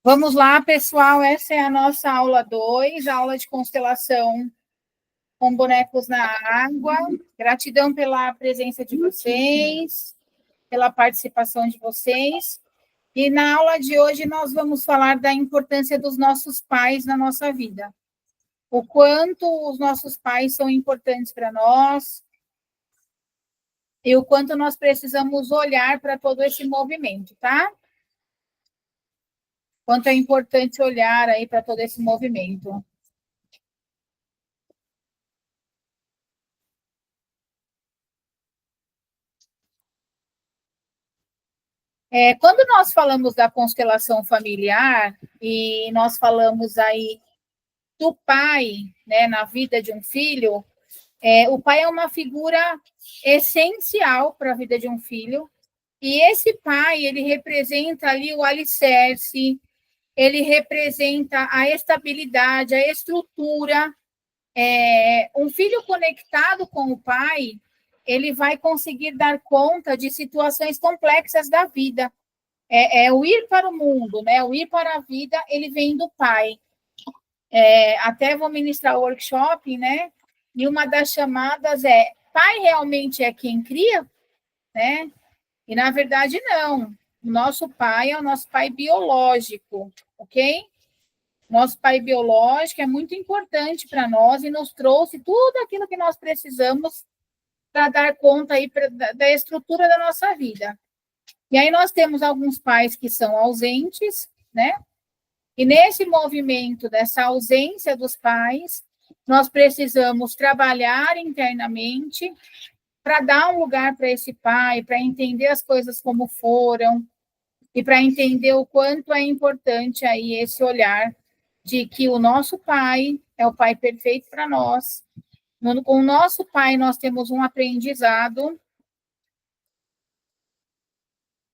Vamos lá, pessoal, essa é a nossa aula 2, aula de constelação com bonecos na água. Gratidão pela presença de vocês, pela participação de vocês. E na aula de hoje nós vamos falar da importância dos nossos pais na nossa vida. O quanto os nossos pais são importantes para nós e o quanto nós precisamos olhar para todo esse movimento, tá? Quanto é importante olhar aí para todo esse movimento. Quando nós falamos da constelação familiar e nós falamos aí do pai, né, na vida de um filho, o pai é uma figura essencial para a vida de um filho, e esse pai, ele representa ali o alicerce, ele representa a estabilidade, a estrutura. Um filho conectado com o pai, ele vai conseguir dar conta de situações complexas da vida. O ir para o mundo, né? O ir para a vida, ele vem do pai. Até vou ministrar o workshop, né? E uma das chamadas é: pai realmente é quem cria, né? E na verdade não. O nosso pai é o nosso pai biológico, ok? Nosso pai biológico é muito importante para nós e nos trouxe tudo aquilo que nós precisamos para dar conta aí da estrutura da nossa vida. E aí nós temos alguns pais que são ausentes, né? E nesse movimento dessa ausência dos pais, nós precisamos trabalhar internamente para dar um lugar para esse pai, para entender as coisas como foram e para entender o quanto é importante aí esse olhar de que o nosso pai é o pai perfeito para nós. Com o nosso pai, nós temos um aprendizado,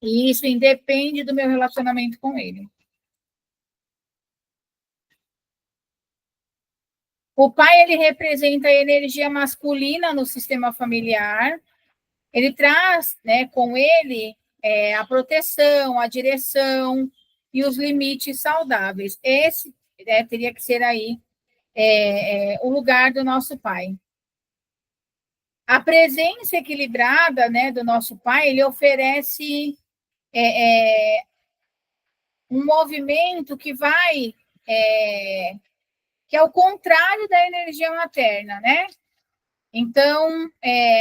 e isso independe do meu relacionamento com ele. O pai, ele representa a energia masculina no sistema familiar, ele traz, né, com ele a proteção, a direção e os limites saudáveis. Esse teria que ser aí o lugar do nosso pai. A presença equilibrada, né, do nosso pai, ele oferece um movimento que vai, que é o contrário da energia materna, né? Então,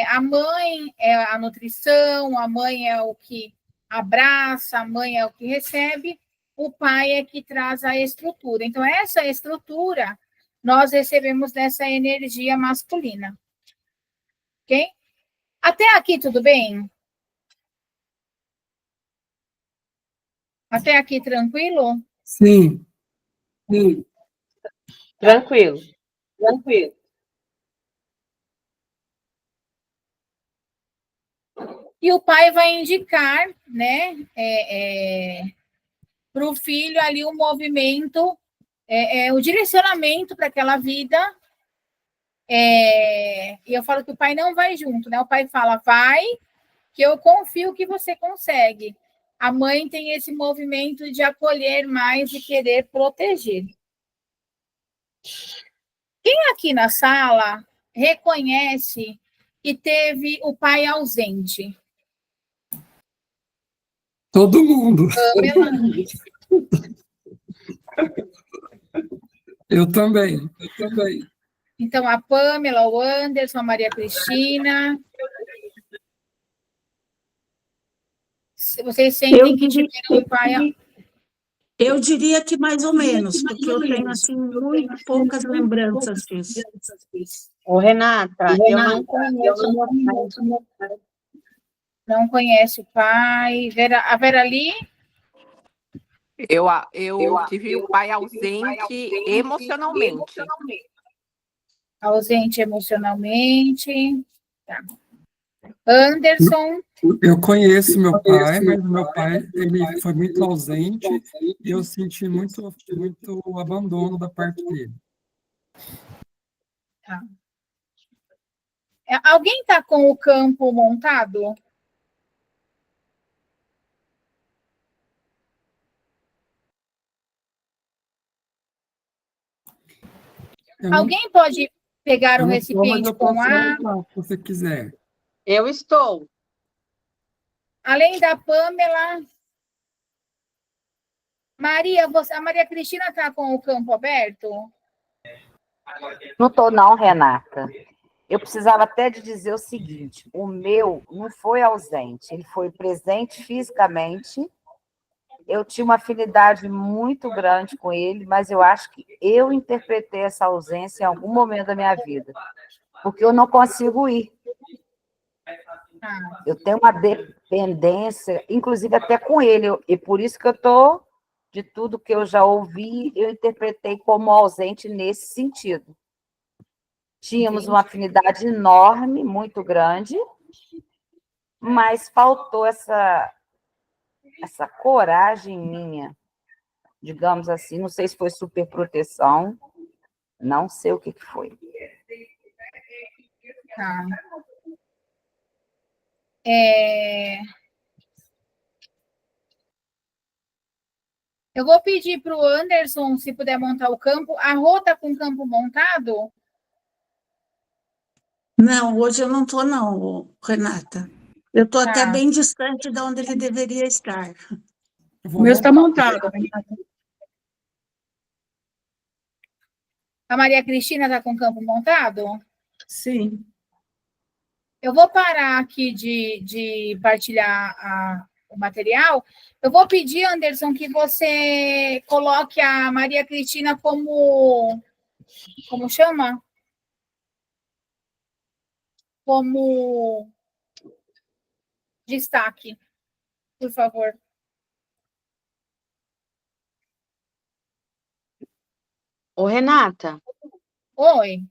a mãe é a nutrição, a mãe é o que abraça, a mãe é o que recebe, o pai é que traz a estrutura. Então, essa estrutura nós recebemos dessa energia masculina. Ok? Até aqui, tudo bem? Até aqui, tranquilo? Sim. Sim. Tranquilo. Tranquilo. E o pai vai indicar, né, para o filho ali o movimento, o direcionamento para aquela vida. E eu falo que o pai não vai junto, né? O pai fala, vai, que eu confio que você consegue. A mãe tem esse movimento de acolher mais e querer proteger. Quem aqui na sala reconhece que teve o pai ausente? Todo mundo. Eu também. Então, a Pamela, o Anderson, a Maria Cristina. Vocês sentem que tiveram um pai... Eu diria que mais ou menos, porque eu tenho, assim, muito poucas lembranças disso. Ô, Renata, eu não conheço meu pai. Não conhece o pai. A Vera Lee? Eu tive o pai ausente emocionalmente. Ausente emocionalmente. Tá. Anderson? Eu conheço meu pai, mas meu pai ele foi muito ausente e eu senti muito abandono da parte dele. Tá. Alguém está com o campo montado? Eu não, Alguém pode pegar eu um não estou, mas recipiente eu com posso água? ajudar, se você quiser. Eu estou. Além da Pamela, Maria, a Maria Cristina está com o campo aberto? Não estou não, Renata. Eu precisava até de dizer o seguinte, o meu não foi ausente, ele foi presente fisicamente. Eu tinha uma afinidade muito grande com ele, mas eu acho que eu interpretei essa ausência em algum momento da minha vida, porque eu não consigo ir. Ah, Eu tenho uma dependência, inclusive até com ele, e por isso que eu estou, de tudo que eu já ouvi, eu interpretei como ausente nesse sentido. Tínhamos uma afinidade enorme, muito grande, mas faltou essa coragem minha, digamos assim, não sei se foi superproteção, não sei o que foi. tá. Eu vou pedir para o Anderson, se puder montar o campo. A Rô está com o campo montado? Não, hoje eu não estou, não, Renata. Eu estou até Tá. bem distante de onde ele deveria estar. Eu O vou meu está montar. montado. A Maria Cristina está com o campo montado? Sim. Eu vou parar aqui de partilhar o material. Eu vou pedir, Anderson, que você coloque a Maria Cristina como chama? Como destaque, por favor. Ô, Renata, Oi.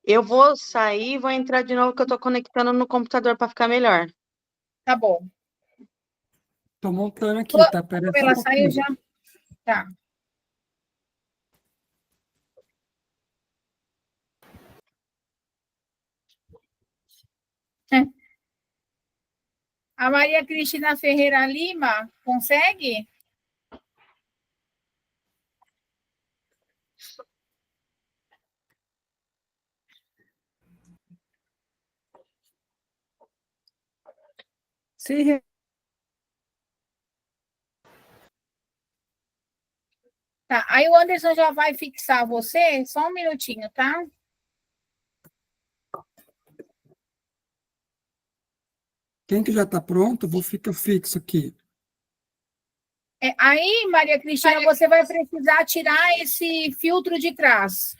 eu vou sair e vou entrar de novo, que eu estou conectando no computador para ficar melhor. Tá bom. Estou montando aqui, tá? Pera Como só um ela saiu pouquinho. já? Tá. A Maria Cristina Ferreira Lima, consegue? Sim, Tá. Aí o Anderson já vai fixar você, só um minutinho, tá? Quem que já está pronto, vou ficar fixo aqui. Aí, Maria Cristina, você vai precisar tirar esse filtro de trás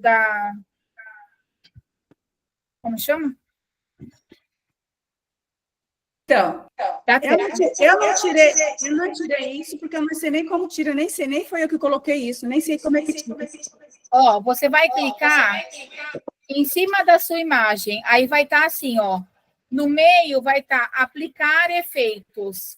da. Como chama? então, Da eu tela. eu não tirei isso porque eu não sei nem como tira, nem sei, nem foi eu que coloquei isso, nem sei como é que tira. Ó, você vai clicar em cima da sua imagem. Aí vai estar assim, ó. No meio vai estar aplicar efeitos.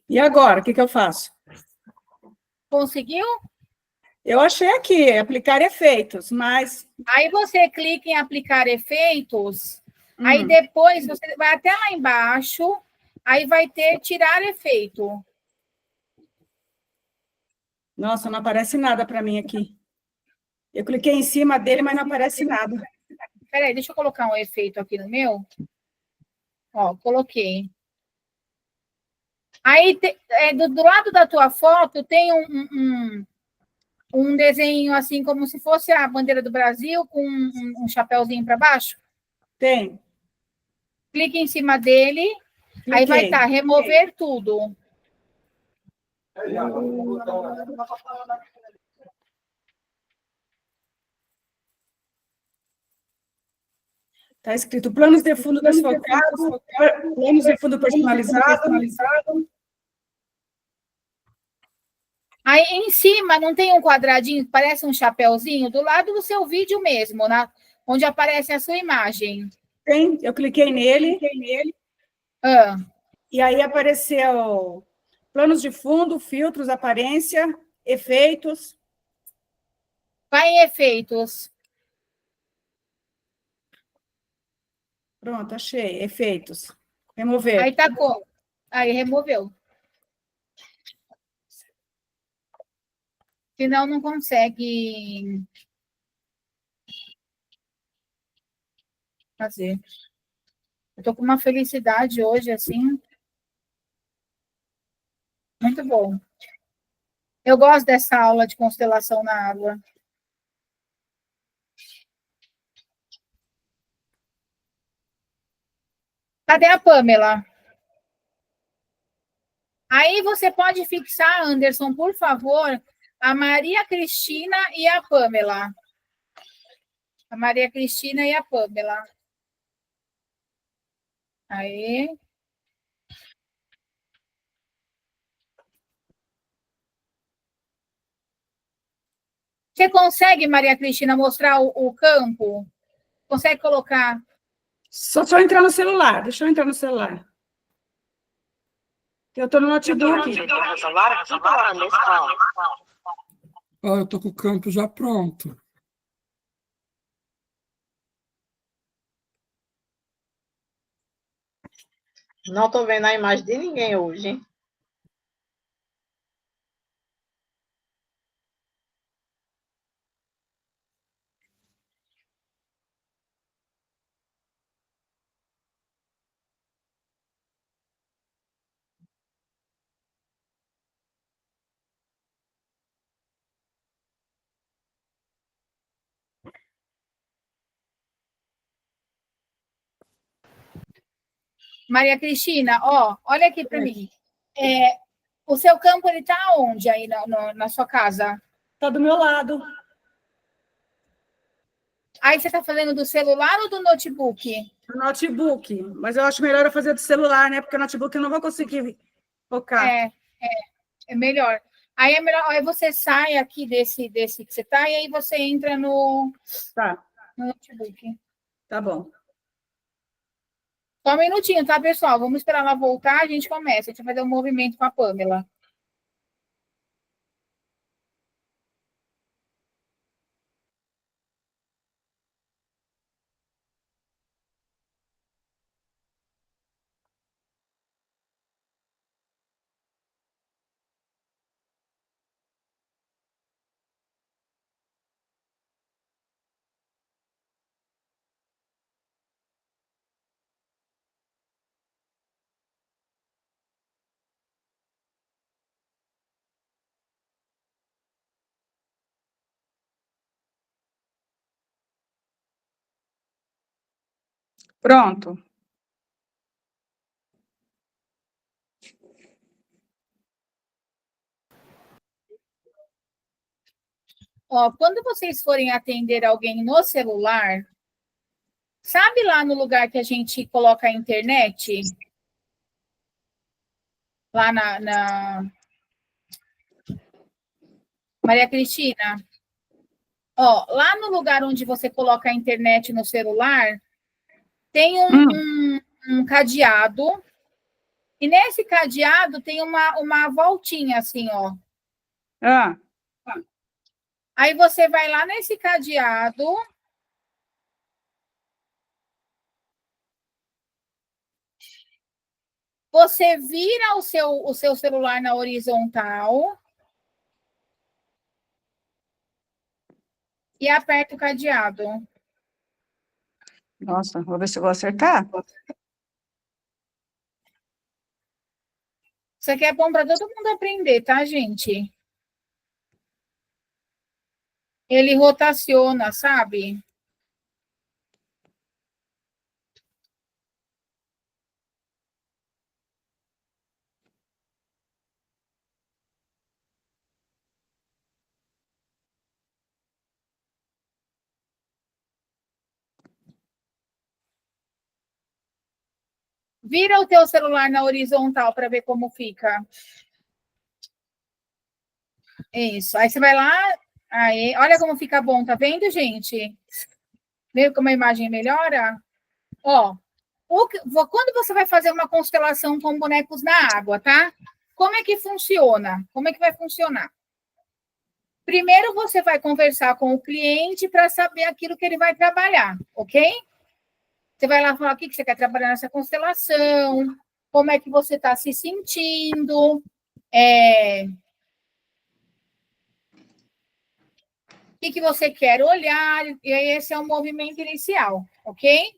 E agora, o que eu faço? Conseguiu? Eu achei aqui, aplicar efeitos, mas Aí você clica em aplicar efeitos. Aí depois você vai até lá embaixo. Aí vai ter tirar efeito. nossa, não aparece nada para mim aqui. Eu cliquei em cima dele, mas não aparece nada. Peraí, deixa eu colocar um efeito aqui no meu. Ó, coloquei. Aí, do lado da tua foto, tem um desenho assim, como se fosse a bandeira do Brasil, com um chapéuzinho para baixo. Tem. Clique em cima dele. Aí vai Cliquei. estar remover tudo. Está escrito planos de fundo desfocados, planos de fundo personalizado. Aí em cima não tem um quadradinho que parece um chapéuzinho do lado do seu vídeo mesmo, onde aparece a sua imagem. Tem, eu cliquei nele, Ah, e aí apareceu planos de fundo, filtros, aparência, efeitos. vai em efeitos. Pronto, achei, efeitos. Remover. Aí tá com. Aí removeu. Senão não consegue fazer. Eu tô com uma felicidade hoje, assim, muito bom. Eu gosto dessa aula de constelação na água. Cadê a Pamela? Aí você pode fixar, Anderson, por favor, a Maria Cristina e a Pamela. A Maria Cristina e a Pamela. Aí. Você consegue, Maria Cristina, mostrar o campo? Consegue colocar? Só entrar no celular. Deixa eu entrar no celular. Eu estou no notebook. Ó, eu estou com o campo já pronto. Não estou vendo a imagem de ninguém hoje, hein? Maria Cristina, ó, olha aqui para mim. O seu campo, ele está onde aí na sua casa? Está do meu lado. Aí você está fazendo do celular ou do notebook? Do notebook. Mas eu acho melhor eu fazer do celular, né? Porque o notebook eu não vou conseguir focar. É melhor. Aí é melhor, aí você sai aqui desse que você está e aí você entra no notebook. Tá bom. Só um minutinho, tá, pessoal? Vamos esperar ela voltar, a gente começa. A gente vai fazer um movimento com a Pamela. Pronto. Ó, quando vocês forem atender alguém no celular, sabe lá no lugar que a gente coloca a internet? Lá na... Maria Cristina? Ó, lá no lugar onde você coloca a internet no celular, tem um cadeado, e nesse cadeado tem uma voltinha assim, ó. Aí você vai lá nesse cadeado. Você vira o seu celular na horizontal. E aperta o cadeado. Nossa, vou ver se eu vou acertar. Isso aqui é bom para todo mundo aprender, tá, gente? Ele rotaciona, sabe? Vira o teu celular na horizontal para ver como fica. Isso. Aí você vai lá. Aí, olha como fica bom, tá vendo, gente? Vê como a imagem melhora? Ó, quando você vai fazer uma constelação com bonecos na água, tá? Como é que funciona? Como é que vai funcionar? Primeiro, você vai conversar com o cliente para saber aquilo que ele vai trabalhar, ok? Você vai lá falar o que você quer trabalhar nessa constelação, como é que você está se sentindo, o que você quer olhar, e aí esse é o movimento inicial, ok?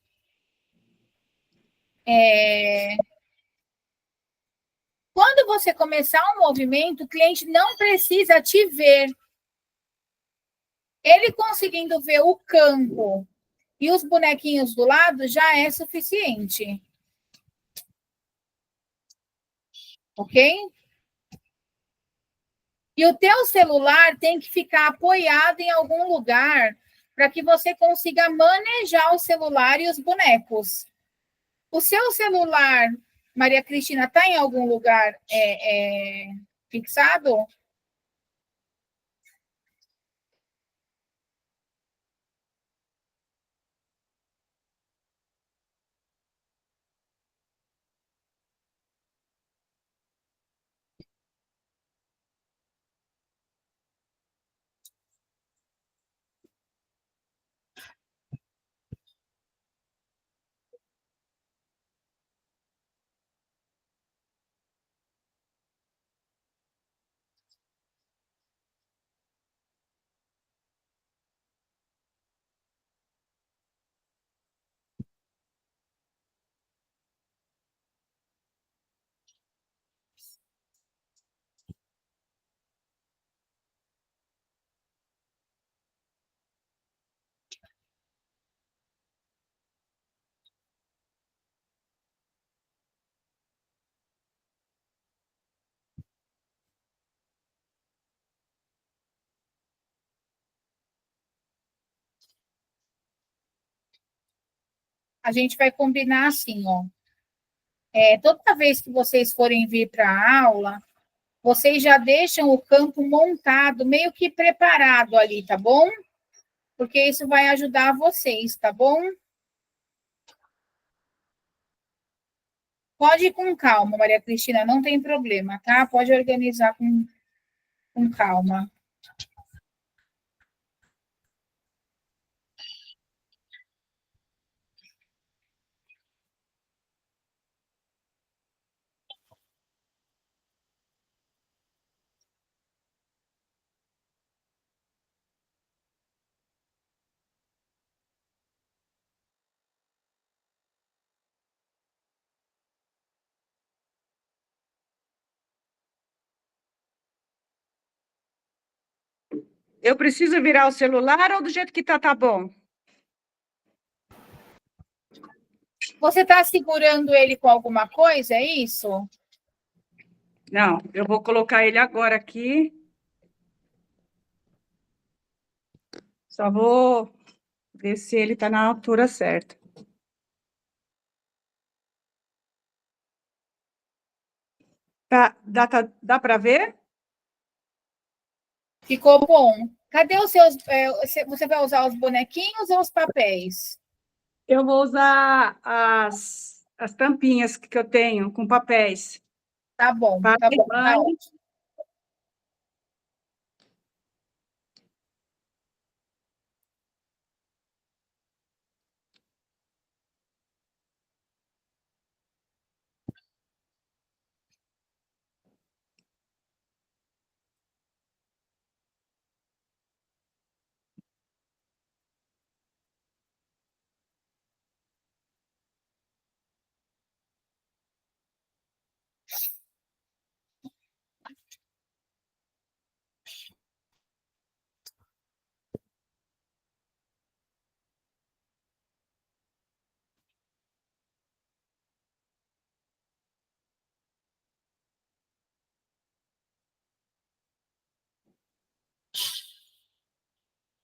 Quando você começar um movimento, o cliente não precisa te ver. Ele conseguindo ver o campo e os bonequinhos do lado já é suficiente. Ok? E o teu celular tem que ficar apoiado em algum lugar para que você consiga manejar o celular e os bonecos. O seu celular, Maria Cristina, está em algum lugar fixado? A gente vai combinar assim, ó. Toda vez que vocês forem vir para a aula, vocês já deixam o campo montado, meio que preparado ali, tá bom? Porque isso vai ajudar vocês, tá bom? Pode ir com calma, Maria Cristina, não tem problema, tá? Pode organizar com calma. Eu preciso virar o celular ou do jeito que tá bom? Você está segurando ele com alguma coisa, é isso? Não, eu vou colocar ele agora aqui. Só vou ver se ele está na altura certa. Dá para ver? Ficou bom. Cadê os seus... você vai usar os bonequinhos ou os papéis? Eu vou usar as tampinhas que eu tenho com papéis. Tá bom, tá bom. Tá ótimo.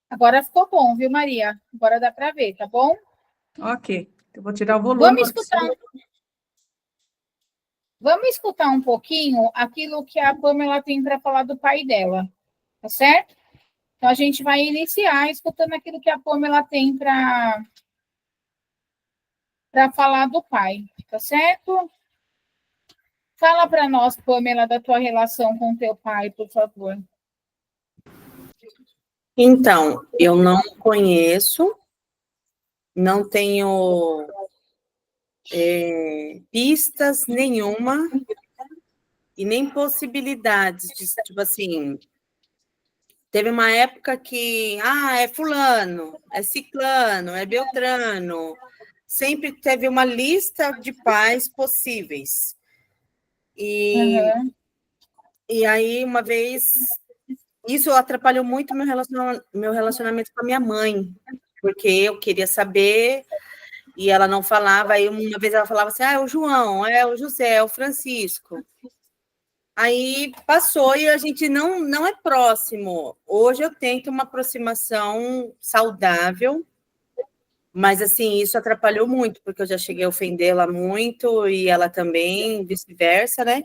Agora ficou bom, viu, Maria? Agora dá para ver, tá bom? Ok, eu vou tirar o volume. Vamos escutar um pouquinho aquilo que a Pamela tem para falar do pai dela, tá certo? Então, a gente vai iniciar escutando aquilo que a Pamela tem para falar do pai, tá certo? Fala para nós, Pamela, da tua relação com teu pai, por favor. Então, eu não conheço, não tenho pistas nenhuma e nem possibilidades de, tipo assim, teve uma época que, é fulano, é ciclano, é beltrano, sempre teve uma lista de pais possíveis. Uhum. E aí, uma vez, isso atrapalhou muito meu relacionamento com a minha mãe, porque eu queria saber e ela não falava. Aí, uma vez ela falava assim, é o João, é o José, é o Francisco. Aí passou e a gente não é próximo. Hoje eu tento uma aproximação saudável, mas, assim, isso atrapalhou muito, porque eu já cheguei a ofendê-la muito e ela também, vice-versa, né?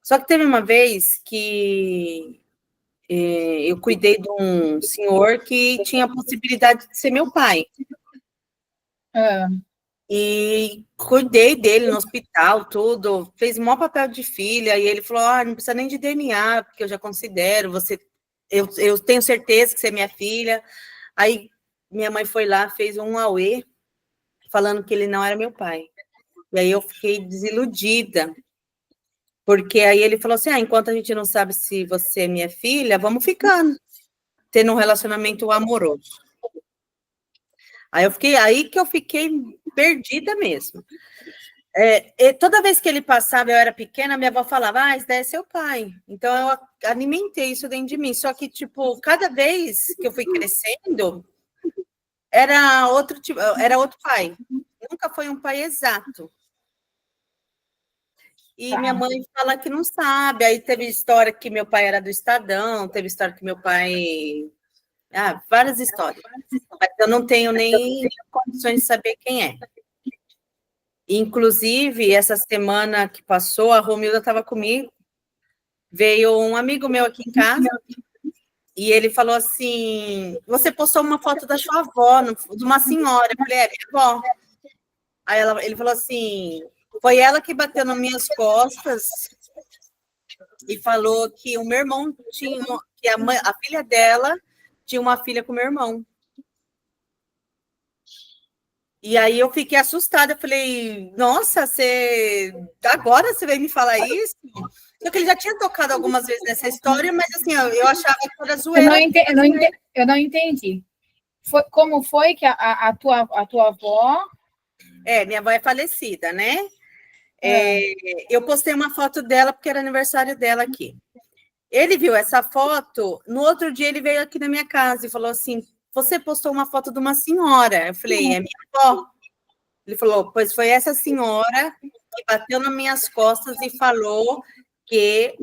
Só que teve uma vez que eu cuidei de um senhor que tinha a possibilidade de ser meu pai. E cuidei dele no hospital, tudo, fez o maior papel de filha, e ele falou, não precisa nem de DNA, porque eu já considero, eu tenho certeza que você é minha filha. Aí minha mãe foi lá, fez um auê, falando que ele não era meu pai. E aí eu fiquei desiludida, porque aí ele falou assim, enquanto a gente não sabe se você é minha filha, vamos ficando, tendo um relacionamento amoroso. Aí que eu fiquei perdida mesmo. Toda vez que ele passava, eu era pequena, minha avó falava, esse daí é seu pai. Então, eu alimentei isso dentro de mim. Só que, tipo, cada vez que eu fui crescendo, era outro pai. Nunca foi um pai exato. E minha mãe fala que não sabe. Aí teve história que meu pai era do Estadão, teve história que meu pai... várias histórias. Mas eu não tenho nem condições de saber quem é. Inclusive, essa semana que passou, a Romilda estava comigo, veio um amigo meu aqui em casa, e ele falou assim, você postou uma foto da sua avó, de uma senhora. Eu falei, minha avó. Aí ele falou assim, foi ela que bateu nas minhas costas e falou que o meu irmão tinha, que a filha dela tinha uma filha com o meu irmão. E aí eu fiquei assustada, eu falei, nossa, agora você veio me falar isso? Só que ele já tinha tocado algumas vezes nessa história, mas assim, eu achava que era zoeira. Eu não entendi. Como foi que a tua avó... minha avó é falecida, né? Eu postei uma foto dela porque era aniversário dela aqui. Ele viu essa foto, no outro dia ele veio aqui na minha casa e falou assim, você postou uma foto de uma senhora. Eu falei, é minha avó. Ele falou, pois foi essa senhora que bateu nas minhas costas e falou que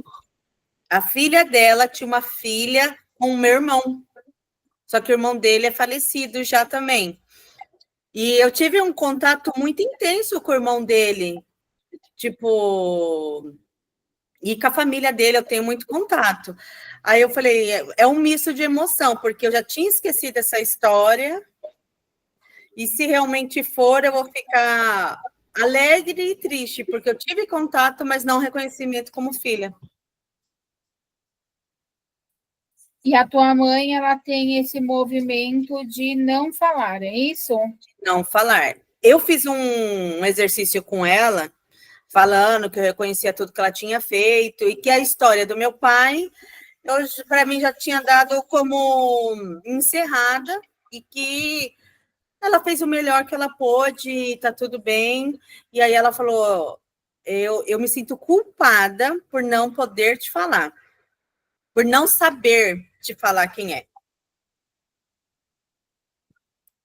a filha dela tinha uma filha com o meu irmão. Só que o irmão dele é falecido já também. E eu tive um contato muito intenso com o irmão dele. Tipo... E com a família dele eu tenho muito contato. Aí eu falei, é um misto de emoção, porque eu já tinha esquecido essa história, e se realmente for, eu vou ficar alegre e triste, porque eu tive contato, mas não reconhecimento como filha. E a tua mãe, ela tem esse movimento de não falar, é isso? Não falar. Eu fiz um exercício com ela, falando que eu reconhecia tudo que ela tinha feito e que a história do meu pai, para mim, já tinha dado como encerrada e que ela fez o melhor que ela pôde, está tudo bem. E aí ela falou, eu me sinto culpada por não poder te falar, por não saber te falar quem é.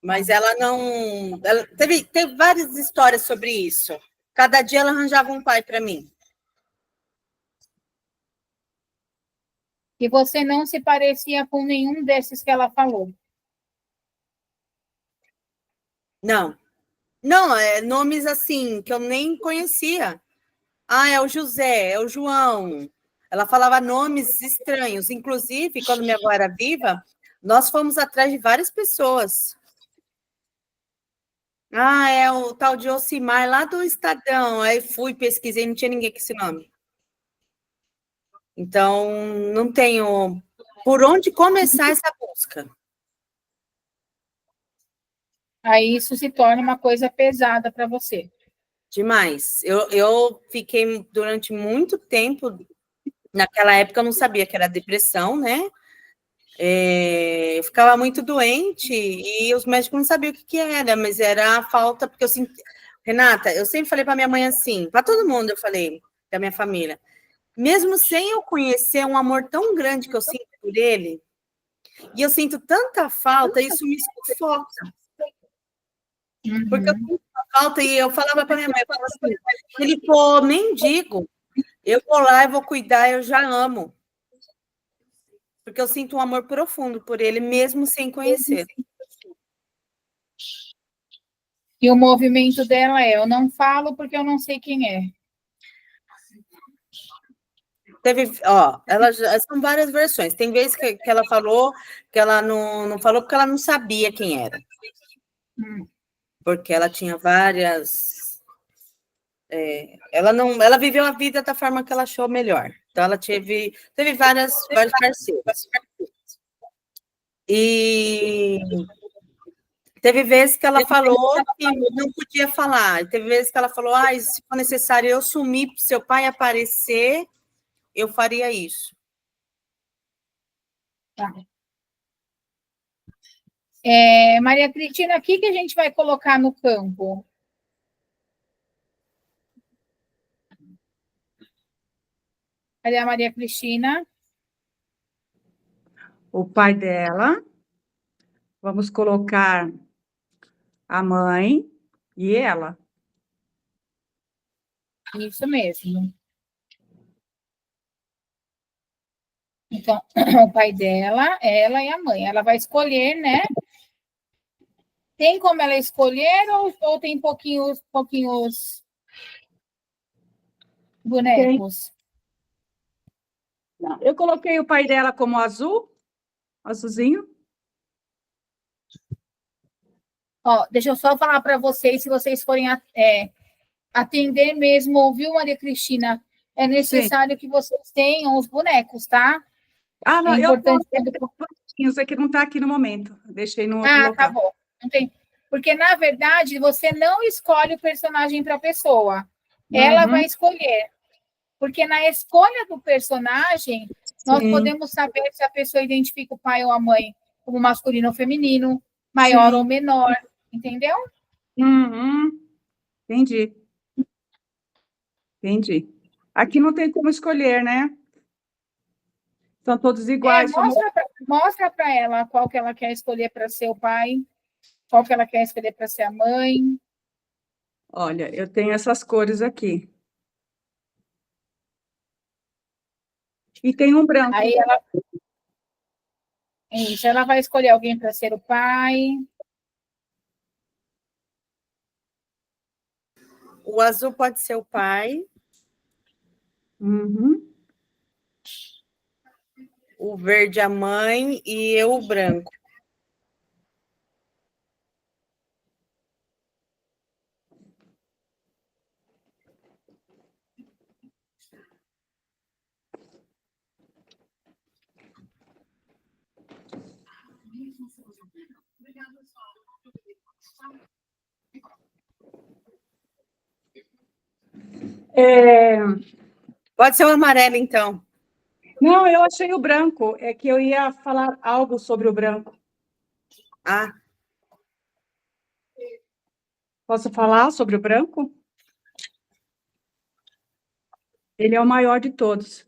Mas ela não... Teve várias histórias sobre isso. Cada dia ela arranjava um pai para mim. E você não se parecia com nenhum desses que ela falou? Não, nomes assim, que eu nem conhecia. É o José, é o João. Ela falava nomes estranhos. Inclusive, quando minha avó era viva, nós fomos atrás de várias pessoas. Ah, é o tal de Ocimar, lá do Estadão. Aí fui, pesquisei, não tinha ninguém com esse nome. Então, não tenho por onde começar essa busca. Aí isso se torna uma coisa pesada para você. Demais. Eu fiquei durante muito tempo, naquela época eu não sabia que era depressão, né? Eu ficava muito doente e os médicos não sabiam o que era, mas era a falta, porque eu senti... Renata, eu sempre falei para minha mãe assim, para todo mundo eu falei, da minha família, mesmo sem eu conhecer um amor tão grande que eu sinto por ele, e eu sinto tanta falta, isso me sufoca. Porque eu sinto falta, e eu falava para minha mãe, eu falava assim, se ele for mendigo, eu vou lá, eu vou cuidar, eu já amo. Porque eu sinto um amor profundo por ele, mesmo sem conhecer. E o movimento dela é: eu não falo porque eu não sei quem é. São várias versões. Tem vezes que ela falou que ela não falou porque ela não sabia quem era. Porque ela tinha várias. Ela viveu a vida da forma que ela achou melhor. Então, ela teve vários parceiros. E teve vezes que ela falou que não podia falar. Teve vezes que ela falou: se for necessário eu sumir para seu pai aparecer, eu faria isso. Tá. Maria Cristina, o que a gente vai colocar no campo? Cadê a Maria Cristina? O pai dela. Vamos colocar a mãe e ela. Isso mesmo. Então, o pai dela, ela e a mãe. Ela vai escolher, né? Tem como ela escolher ou tem pouquinhos bonecos? Não, eu coloquei o pai dela como azulzinho. Ó, deixa eu só falar para vocês, se vocês forem atender mesmo, ouviu, Maria Cristina? É necessário que vocês tenham os bonecos, tá? Não, é importante isso aqui não está aqui no momento. Deixei no outro lugar. Tá bom. Não tem... Porque, na verdade, você não escolhe o personagem para a pessoa. Ela vai escolher. Porque na escolha do personagem, nós podemos saber se a pessoa identifica o pai ou a mãe como masculino ou feminino, maior ou menor, entendeu? Entendi. Aqui não tem como escolher, né? São todos iguais. Mostra para ela qual que ela quer escolher para ser o pai, qual que ela quer escolher para ser a mãe. Olha, eu tenho essas cores aqui. E tem um branco. Aí ela vai escolher alguém para ser o pai. O azul pode ser o pai. O verde a mãe e eu o branco. Pode ser o amarelo, então. Não, eu achei o branco. É que eu ia falar algo sobre o branco. Posso falar sobre o branco? Ele é o maior de todos.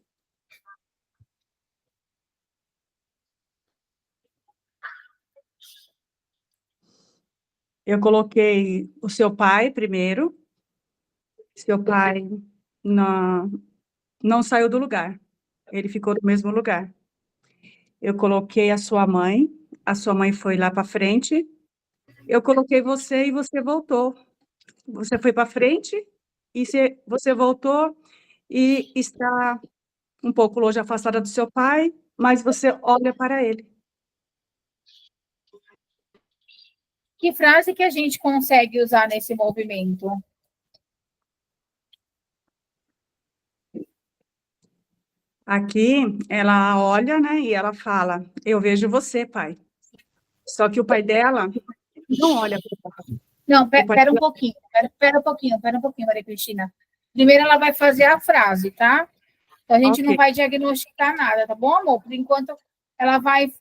Eu coloquei o seu pai primeiro. Seu pai não saiu do lugar. Ele ficou no mesmo lugar. Eu coloquei a sua mãe foi lá para frente. Eu coloquei você e você voltou. Você foi para frente e você voltou e está um pouco longe, afastada do seu pai, mas você olha para ele. Que frase que a gente consegue usar nesse movimento? Aqui, ela olha, né, e ela fala, eu vejo você, pai. Só que o pai dela não olha para ela. Não, O pai pera um dela, pouquinho, pera um pouquinho, Maria Cristina. Primeiro ela vai fazer a frase, tá? Então, a gente não ok. vai diagnosticar nada, tá bom, amor? Por enquanto, ela vai,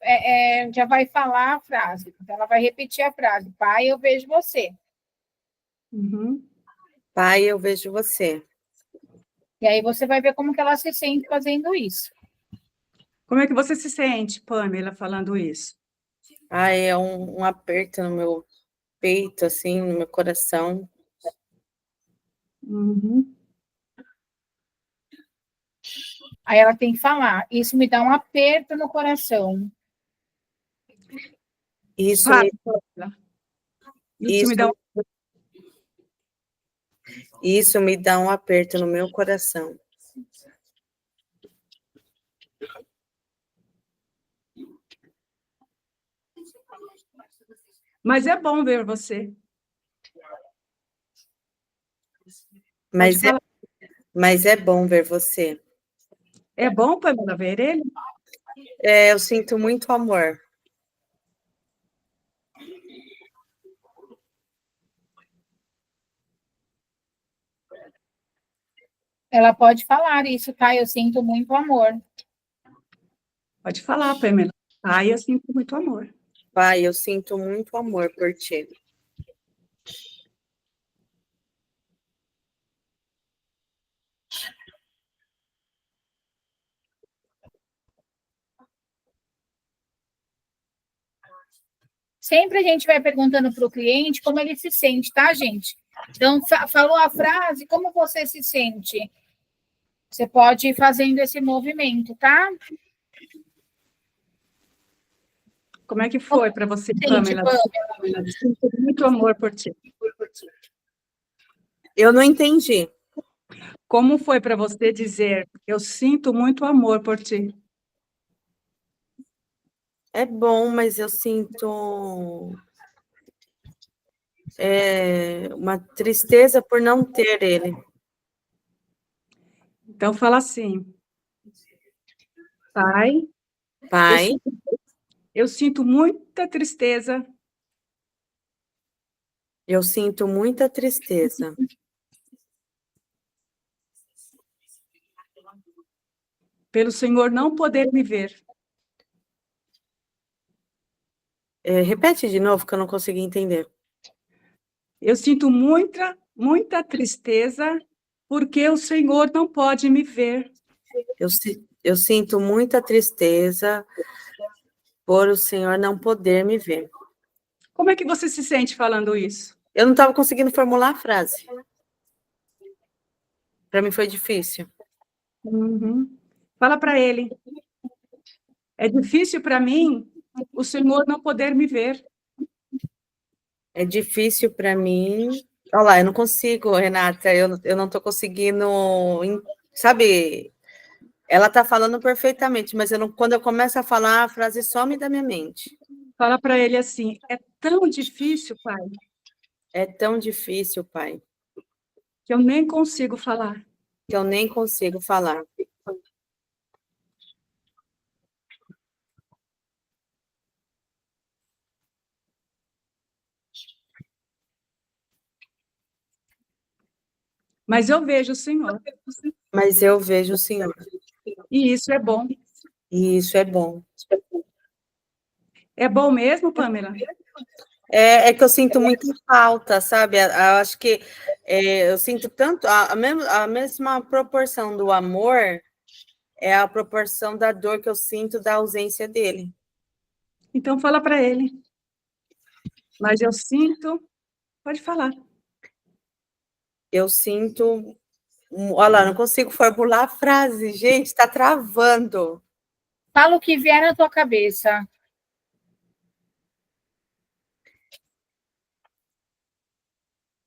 já vai falar a frase. Então, ela vai repetir a frase. Pai, eu vejo você. Uhum. Pai, eu vejo você. E aí você vai ver como que ela se sente fazendo isso. Como é que você se sente, Pamela, falando isso? É um aperto no meu peito, assim, no meu coração. Uhum. Aí ela tem que falar. Isso me dá um aperto no coração. Isso Fala, me, Pamela. Isso me isso, dá isso me dá um aperto no meu coração. Mas é bom ver você. Pode Mas falar. mas é bom ver você. É bom, Pamela, ver ele? Eu sinto muito amor. Ela pode falar isso, tá? Eu sinto muito amor. Pode falar, Pamela. Ai, eu sinto muito amor. Pai, eu sinto muito amor por ti. Sempre a gente vai perguntando para o cliente como ele se sente, tá, gente? Então, falou a frase, como você se sente? Você pode ir fazendo esse movimento, tá? Como é que foi para você, Sente, Pamela? Pamela. Sinto muito amor por ti. Eu não entendi. Como foi para você dizer, eu sinto muito amor por ti? É bom, mas eu sinto uma tristeza por não ter ele. Então, fala assim, pai, eu Pai, sinto, eu sinto muita tristeza eu sinto muita tristeza pelo Senhor não poder me ver. repete de novo que eu não consegui entender. Eu sinto muita tristeza porque o Senhor não pode me ver. Eu sinto muita tristeza por o Senhor não poder me ver. Como é que você se sente falando isso? Eu não estava conseguindo formular a frase. Para mim foi difícil. Uhum. Fala para ele. É difícil para mim o Senhor não poder me ver. É difícil para mim. Olha lá, eu não consigo, Renata, eu não estou conseguindo, sabe? Ela está falando perfeitamente, mas quando eu começo a falar, a frase some da minha mente. Fala para ele assim: é tão difícil, pai, É tão difícil, pai, que eu nem consigo falar. que eu nem consigo falar. Mas eu vejo o Senhor. Mas eu vejo o Senhor, E isso é bom. e isso é bom. É bom mesmo, Pamela? É que eu sinto muita falta, sabe? Eu acho que eu sinto tanto, a mesma proporção do amor é a proporção da dor que eu sinto da ausência dele. Então fala para ele. Mas eu sinto. Pode falar. Eu sinto. Olha lá, não consigo formular a frase, gente, está travando. Fala o que vier na tua cabeça.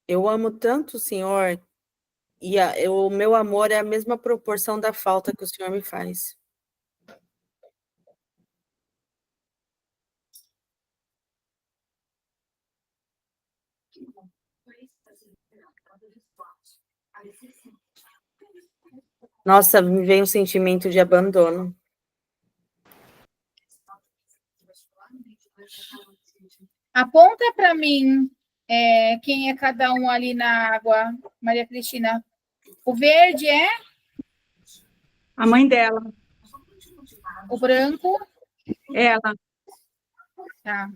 Eu amo tanto o Senhor E o meu amor é a mesma proporção da falta que o Senhor me faz. Nossa, me vem um sentimento de abandono. Aponta para mim quem é cada um ali na água, Maria Cristina. O verde é? A mãe dela. O branco? Ela. Tá.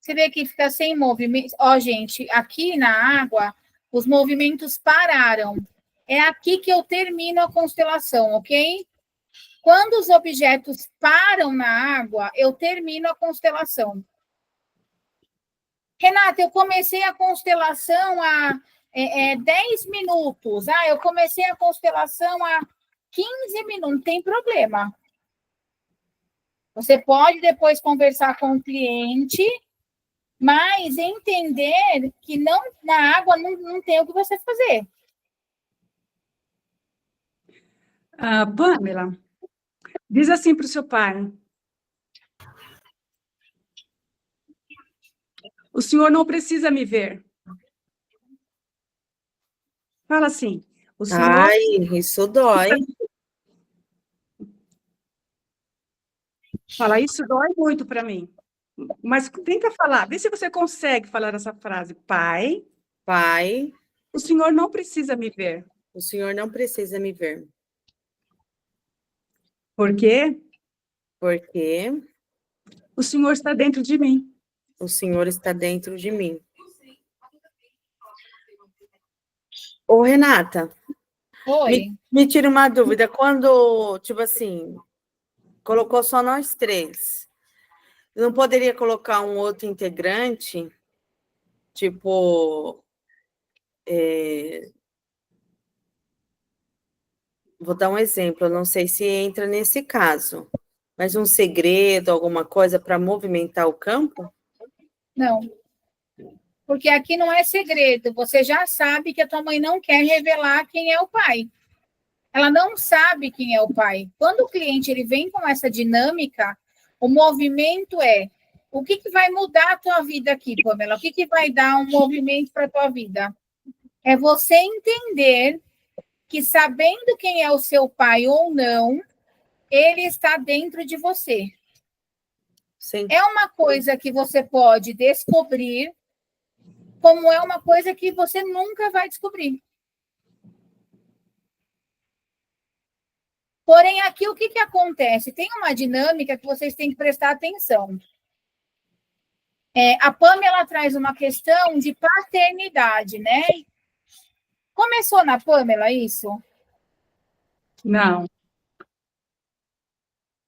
Você vê que fica sem movimento. Ó, gente, aqui na água, os movimentos pararam. É aqui que eu termino a constelação, ok? Quando os objetos param na água, eu termino a constelação. Renata, eu comecei a constelação há 10 minutos. Ah, eu comecei a constelação há 15 minutos. Não tem problema. Você pode depois conversar com o cliente, mas entender que não, na água não tem o que você fazer. Pamela, diz assim para o seu pai. O senhor não precisa me ver. Fala assim. O senhor... Ai, isso dói. Fala, isso dói muito para mim. Mas tenta falar, vê se você consegue falar essa frase. Pai, o senhor não precisa me ver. O senhor não precisa me ver. Por quê? Porque o senhor está dentro de mim. O senhor está dentro de mim. Ô, Renata. Oi. Me tira uma dúvida. Quando, tipo assim, colocou só nós três, não poderia colocar um outro integrante? Tipo, vou dar um exemplo, eu não sei se entra nesse caso, mas um segredo, alguma coisa para movimentar o campo? Não. Porque aqui não é segredo. Você já sabe que a tua mãe não quer revelar quem é o pai. Ela não sabe quem é o pai. Quando o cliente ele vem com essa dinâmica, o movimento é o que vai mudar a tua vida aqui, Pamela? O que vai dar um movimento para a tua vida? É você entender que, sabendo quem é o seu pai ou não, ele está dentro de você. Sim. É uma coisa que você pode descobrir, como é uma coisa que você nunca vai descobrir. Porém, aqui o que acontece? Tem uma dinâmica que vocês têm que prestar atenção. A Pamela traz uma questão de paternidade, né? Começou na Pamela isso? Não.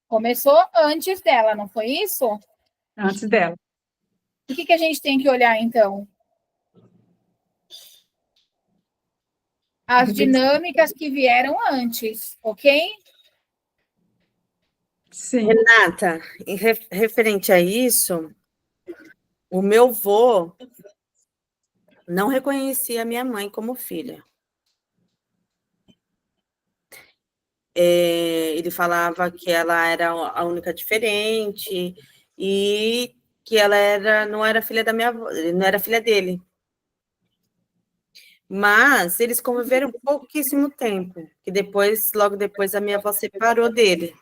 Começou antes dela, não foi isso? Antes dela. O que a gente tem que olhar, então? As dinâmicas que vieram antes, ok? Sim. Renata, referente a isso, o meu vô não reconhecia a minha mãe como filha. Ele falava que ela era a única diferente e que ela não era filha da minha avó, não era filha dele. Mas eles conviveram pouquíssimo tempo, que logo depois, a minha avó separou dele.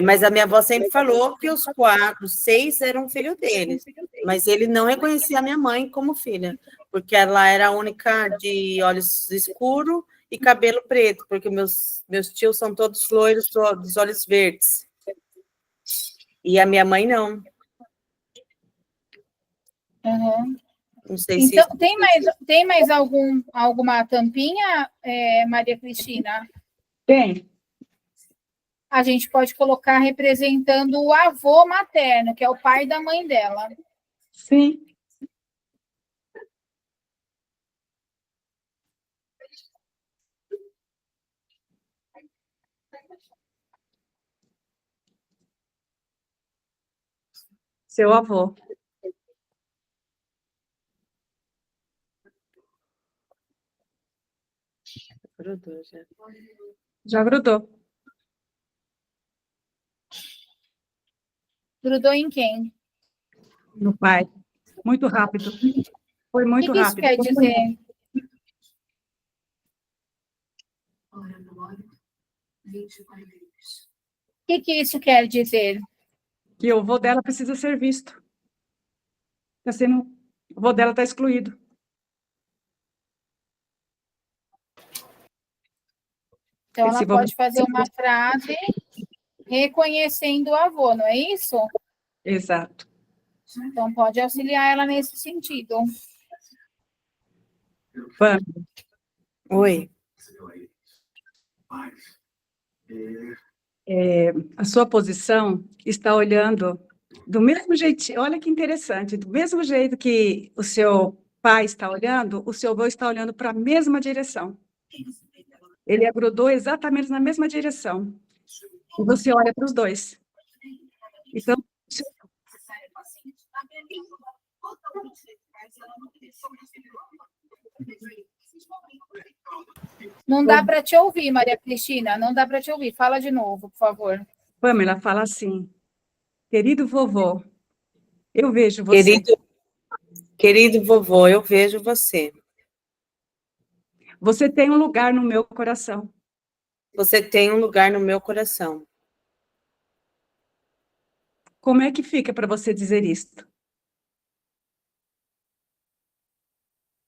Mas a minha avó sempre falou que os 6 eram filho dele, mas ele não reconhecia a minha mãe como filha, porque ela era a única de olhos escuros e cabelo preto, porque meus tios são todos loiros, dos olhos verdes. E a minha mãe não. Uhum. Não sei Então, se... tem mais alguma tampinha, Maria Cristina? Tem. A gente pode colocar representando o avô materno, que é o pai da mãe dela. Sim. Seu avô. Já grudou. Grudou em quem? No pai. Muito rápido. Foi O muito que isso rápido. quer dizer? O que isso quer dizer? Que o avô dela precisa ser visto. Tá sendo... O avô dela está excluído. Então, Esse ela avô... pode fazer uma frase reconhecendo o avô, não é isso? Exato. Então, pode auxiliar ela nesse sentido. Pamela, Oi. a sua posição está olhando do mesmo jeitinho. Olha que interessante. Do mesmo jeito que o seu pai está olhando, o seu avô está olhando para a mesma direção. Ele agrudou exatamente na mesma direção. E você olha para os dois. Então, Não dá para te ouvir, Maria Cristina, não dá para te ouvir. Fala de novo, por favor. Pamela fala assim: querido vovô, eu vejo você. Querido vovô, eu vejo você. Você tem um lugar no meu coração. Você tem um lugar no meu coração. Como é que fica para você dizer isto?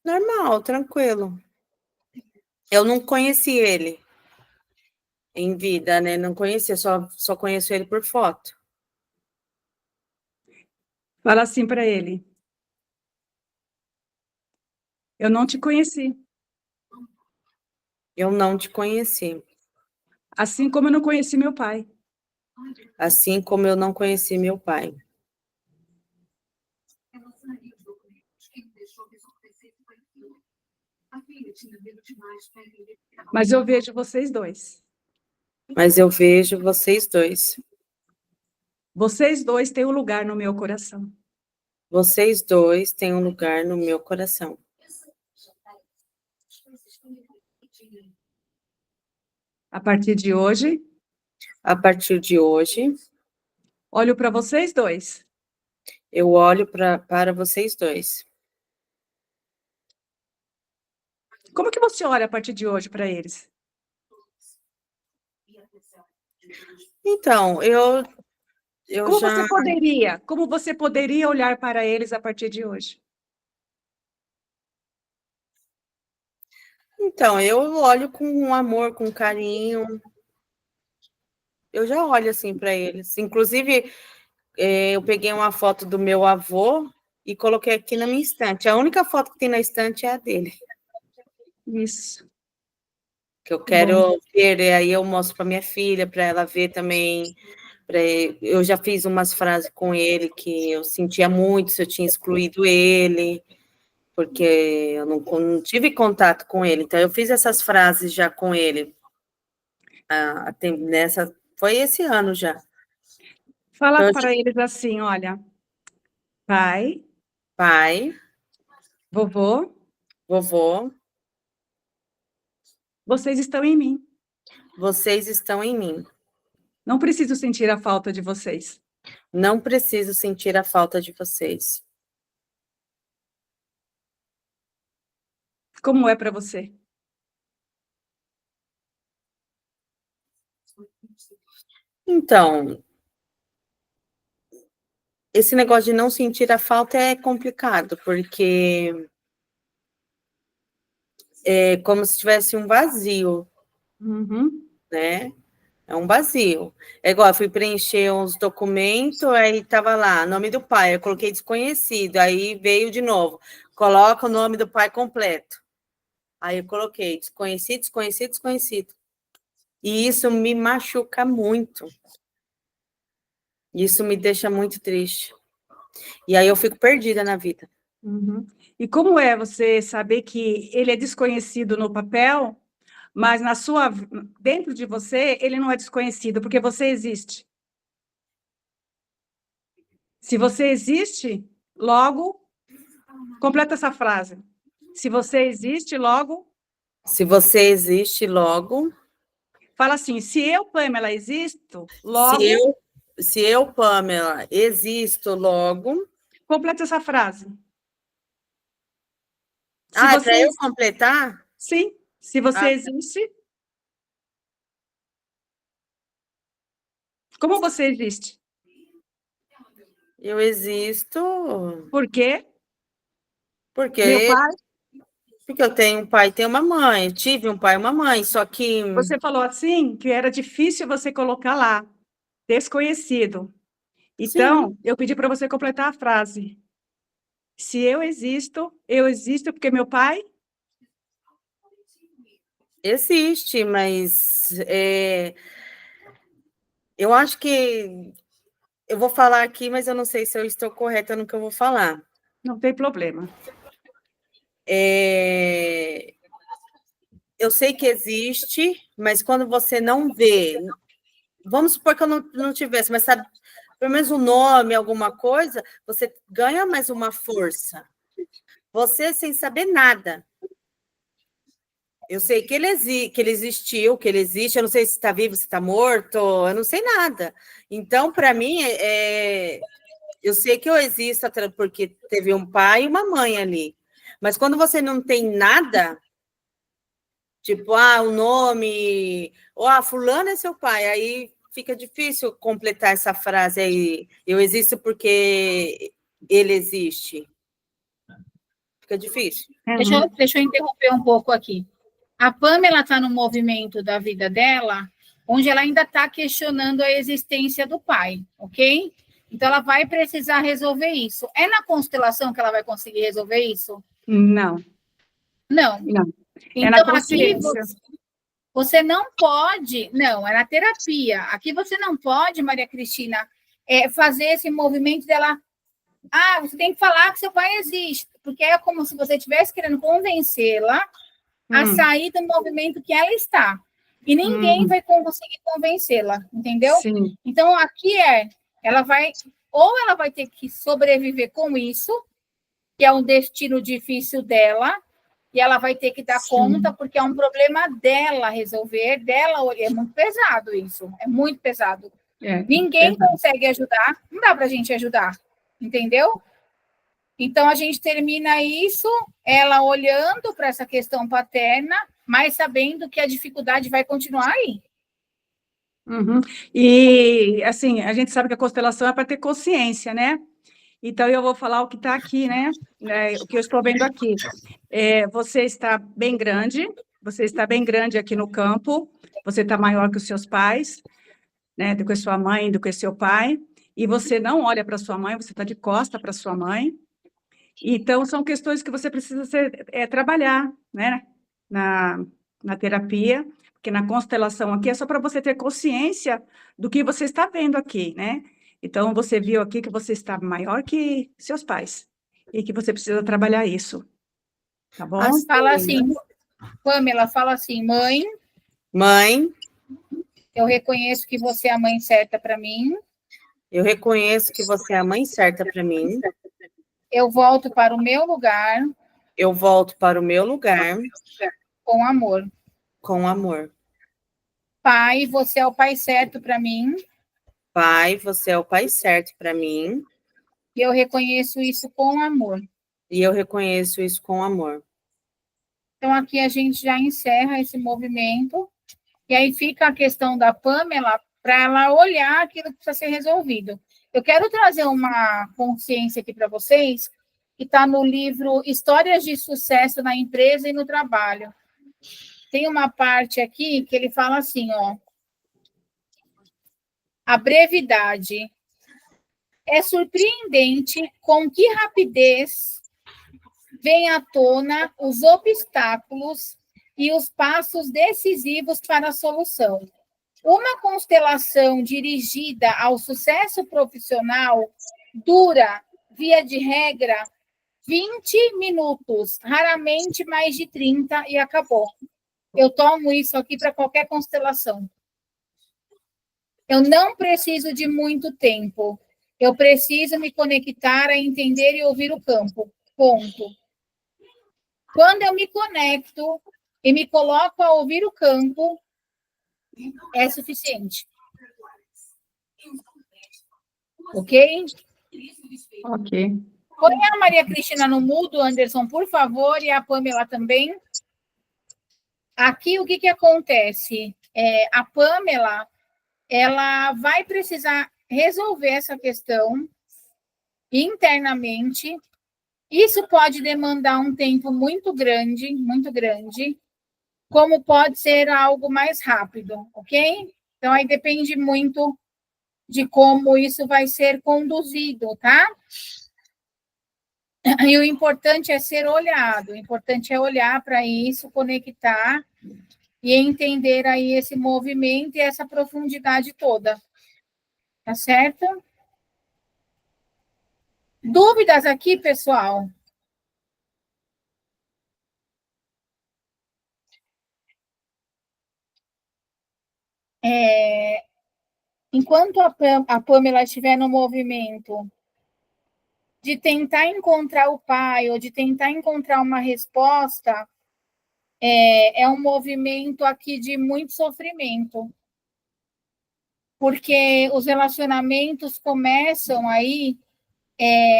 Normal, tranquilo. Eu não conheci ele em vida, né? Não conhecia, só conheço ele por foto. Fala assim para ele: eu não te conheci, Eu não te conheci. assim como eu não conheci meu pai. Assim como eu não conheci meu pai. Mas eu vejo vocês dois. Mas eu vejo vocês dois. Vocês dois têm um lugar no meu coração. Vocês dois têm um lugar no meu coração. A partir de hoje, A partir de hoje, olho para vocês dois. eu olho para vocês dois. Como que você olha a partir de hoje para eles? Então, eu Como você poderia olhar para eles a partir de hoje? Então, eu olho com amor, com carinho. Eu já olho assim para eles. Inclusive, eu peguei uma foto do meu avô e coloquei aqui na minha estante. A única foto que tem na estante é a dele. Isso. Que eu quero ver, e aí eu mostro para minha filha, para ela ver também. Eu já fiz umas frases com ele que eu sentia muito se eu tinha excluído ele, porque eu não tive contato com ele. Então, eu fiz essas frases já com ele. Foi esse ano já. Fala Então, para eles assim, olha, pai, vovô, vovô, vocês estão em mim. vocês estão em mim. Não preciso sentir a falta de vocês. Não preciso sentir a falta de vocês. Como é para você? Então, esse negócio de não sentir a falta é complicado, porque é como se tivesse um vazio, Uhum. né? É um vazio. É igual, eu fui preencher uns documentos, aí estava lá, nome do pai, eu coloquei desconhecido, aí veio de novo. coloca o nome do pai completo. Aí eu coloquei desconhecido, desconhecido, desconhecido. E isso me machuca muito. Isso me deixa muito triste. E aí eu fico perdida na vida. Uhum. E como é você saber que ele é desconhecido no papel, mas dentro de você ele não é desconhecido, porque você existe? Se você existe, logo, completa essa frase. Se você existe, logo, Se você existe, logo... fala assim, se eu, Pamela, existo, logo, Se eu, Pamela, existo, logo... completa essa frase. Se Ah, você, para eu completar? sim, se você Ah. existe, como você existe? Eu existo Por quê? Meu porque, pai, porque eu tenho um pai e tenho uma mãe. Eu tive um pai e uma mãe, só que... você falou assim que era difícil você colocar lá, desconhecido. Sim, Então, eu pedi para você completar a frase. Se eu existo porque meu pai... existe, mas eu acho que... Eu vou falar aqui, mas eu não sei se eu estou correta no que eu vou falar. Não tem problema. Eu sei que existe, mas quando você não vê... Vamos supor que eu não tivesse, mas sabe, pelo menos o nome, alguma coisa, você ganha mais uma força. Você sem saber nada. Eu sei que que ele existiu, que ele existe, eu não sei se está vivo, se está morto, eu não sei nada. Então, para mim, eu sei que eu existo porque teve um pai e uma mãe ali. Mas quando você não tem nada, tipo, o nome, ou fulano é seu pai, aí fica difícil completar essa frase aí. Eu existo porque ele existe. Fica difícil. Uhum. Deixa eu interromper um pouco aqui. A Pamela está no movimento da vida dela, onde ela ainda está questionando a existência do pai, ok? Então, ela vai precisar resolver isso. É na constelação que ela vai conseguir resolver isso? Não, Não. não. É na Então, aqui consciência. você não pode, não, é na terapia. Aqui você não pode, Maria Cristina, fazer esse movimento dela. Você tem que falar que seu pai existe, porque é como se você estivesse querendo convencê-la a sair do movimento que ela está. E ninguém vai conseguir convencê-la, entendeu? Sim. Então, aqui ela vai ter que sobreviver com isso, que é um destino difícil dela, e ela vai ter que dar conta, porque é um problema dela resolver, é muito pesado isso, é muito pesado. Ninguém consegue ajudar, não dá para a gente ajudar, entendeu? Então, a gente termina isso, ela olhando para essa questão paterna, mas sabendo que a dificuldade vai continuar aí. Uhum. E, assim, a gente sabe que a constelação é para ter consciência, né? Então, eu vou falar o que está aqui, né? O que eu estou vendo aqui. Você está bem grande aqui no campo, você está maior que os seus pais, né? Do que a sua mãe, do que o seu pai, e você não olha para sua mãe, você está de costa para sua mãe. Então, são questões que você precisa trabalhar, né? Na terapia, porque na constelação aqui é só para você ter consciência do que você está vendo aqui, né? Então, você viu aqui que você está maior que seus pais e que você precisa trabalhar isso, tá bom? Fala assim, Pamela, fala assim, mãe, eu reconheço que você é a mãe certa para mim. Eu reconheço que você é a mãe certa para mim. Eu volto para o meu lugar. Eu volto para o meu lugar. Com amor. Com amor. Pai, você é o pai certo para mim. Pai, você é o pai certo para mim. E eu reconheço isso com amor. E eu reconheço isso com amor. Então, aqui a gente já encerra esse movimento. E aí fica a questão da Pamela para ela olhar aquilo que precisa ser resolvido. Eu quero trazer uma consciência aqui para vocês, que está no livro Histórias de Sucesso na Empresa e no Trabalho. Tem uma parte aqui que ele fala assim, a brevidade. É surpreendente com que rapidez vem à tona os obstáculos e os passos decisivos para a solução. Uma constelação dirigida ao sucesso profissional dura, via de regra, 20 minutos, raramente mais de 30 e acabou. Eu tomo isso aqui para qualquer constelação. Eu não preciso de muito tempo. Eu preciso me conectar a entender e ouvir o campo. Ponto. Quando eu me conecto e me coloco a ouvir o campo, é suficiente. Ok? Ok. Põe a Maria Cristina no mudo, Anderson, por favor, e a Pamela também. Aqui, o que acontece? A Pamela, ela vai precisar resolver essa questão internamente. Isso pode demandar um tempo muito grande, como pode ser algo mais rápido, ok? Então, aí depende muito de como isso vai ser conduzido, tá? E o importante é ser olhado, o importante é olhar para isso, conectar e entender aí esse movimento e essa profundidade toda. Tá certo? Dúvidas aqui, pessoal? Enquanto a Pamela estiver no movimento de tentar encontrar o pai ou de tentar encontrar uma resposta, é um movimento aqui de muito sofrimento. Porque os relacionamentos começam aí